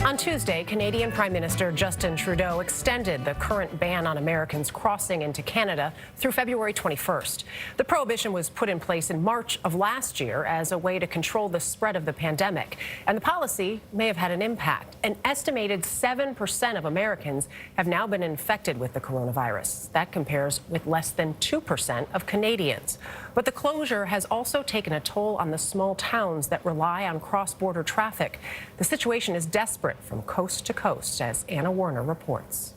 On Tuesday, Canadian Prime Minister Justin Trudeau extended the current ban on Americans crossing into Canada through February 21st. The prohibition was put in place in March of last year as a way to control the spread of the pandemic. And the policy may have had an impact. An estimated 7% of Americans have now been infected with the coronavirus. That compares with less than 2% of Canadians. But the closure has also taken a toll on the small towns that rely on cross-border traffic. The situation is desperate from coast to coast, as Anna Werner reports.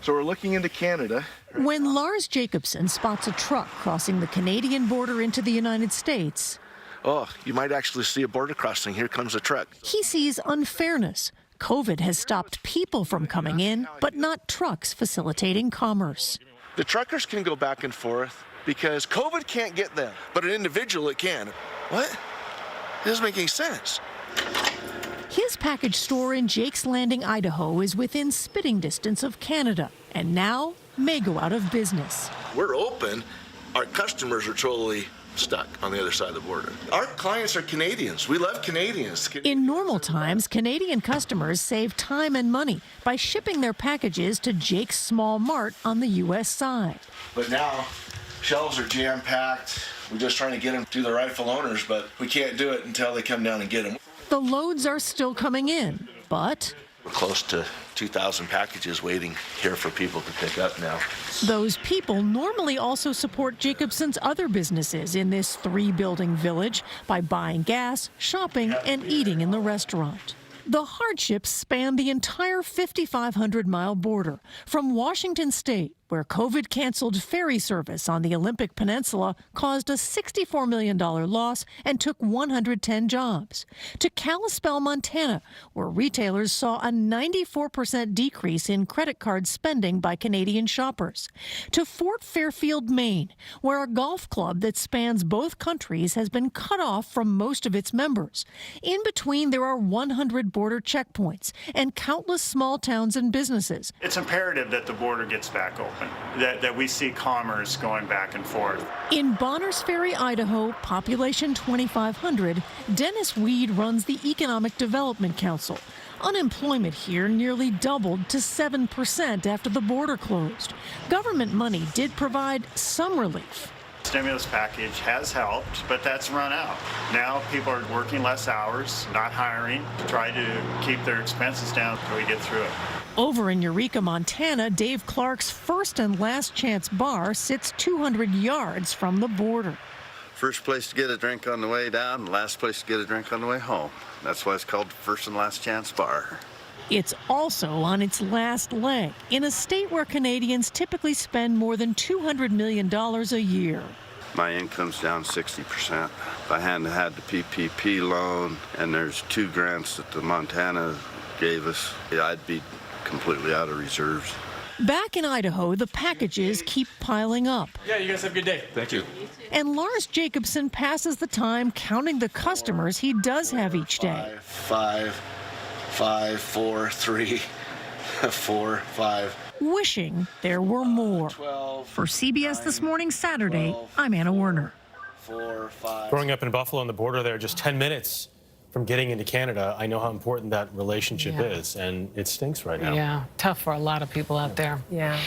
So we're looking into Canada. When Lars Jacobson spots a truck crossing the Canadian border into the United States, Oh, you might actually see a border crossing. Here comes a truck. he sees unfairness. COVID has stopped people from coming in, but not trucks facilitating commerce. The truckers can go back and forth because COVID can't get them, but an individual it can. What? It doesn't make any sense. His package store in Jake's Landing, Idaho is within spitting distance of Canada and now may go out of business. We're open. Our customers are totally stuck on the other side of the border. Our clients are Canadians. We love Canadians. In normal times, Canadian customers save time and money by shipping their packages to Jake's Small Mart on the U.S. side. But now, shelves are jam-packed. We're just trying to get them to the rightful owners, but we can't do it until they come down and get them. The loads are still coming in, but We're close to 2,000 packages waiting here for people to pick up now. those people normally also support Jacobson's other businesses in this three-building village by buying gas, shopping, and eating in the restaurant. The hardships span the entire 5,500-mile border from Washington State, where COVID canceled ferry service on the Olympic Peninsula caused a $64 million loss and took 110 jobs, to Kalispell, Montana, where retailers saw a 94% decrease in credit card spending by Canadian shoppers, to Fort Fairfield, Maine, where a golf club that spans both countries has been cut off from most of its members. In between, there are 100 border checkpoints and countless small towns and businesses. It's imperative that the border gets back open, that we see commerce going back and forth. In Bonners Ferry, Idaho, population 2,500, Dennis Weed runs the Economic Development Council. Unemployment here nearly doubled to 7% after the border closed. Government money did provide some relief. Stimulus package has helped, but that's run out. Now people are working less hours, not hiring, to try to keep their expenses down until we get through it. Over in Eureka, Montana, Dave Clark's First and Last Chance bar sits 200 yards from the border. First place to get a drink on the way down, last place to get a drink on the way home. That's why it's called First and Last Chance Bar. It's also on its last leg in a state where Canadians typically spend more than $200 million a year. My income's down 60%. If I hadn't had the PPP loan and there's 2 grants that the Montana gave us, I'd be completely out of reserves. Back in Idaho, the packages keep piling up. Yeah, you guys have a good day. Thank you. And Lars Jacobson passes the time counting the customers he does have each day. 5, 4, 3, 4, 5. Wishing there were more. For CBS This Morning Saturday, I'm Anna Werner. 4, 5. Growing up in Buffalo on the border there, just 10 minutes from getting into Canada, I know how important that relationship is, and it stinks right now. Yeah, tough for a lot of people out there. Yeah.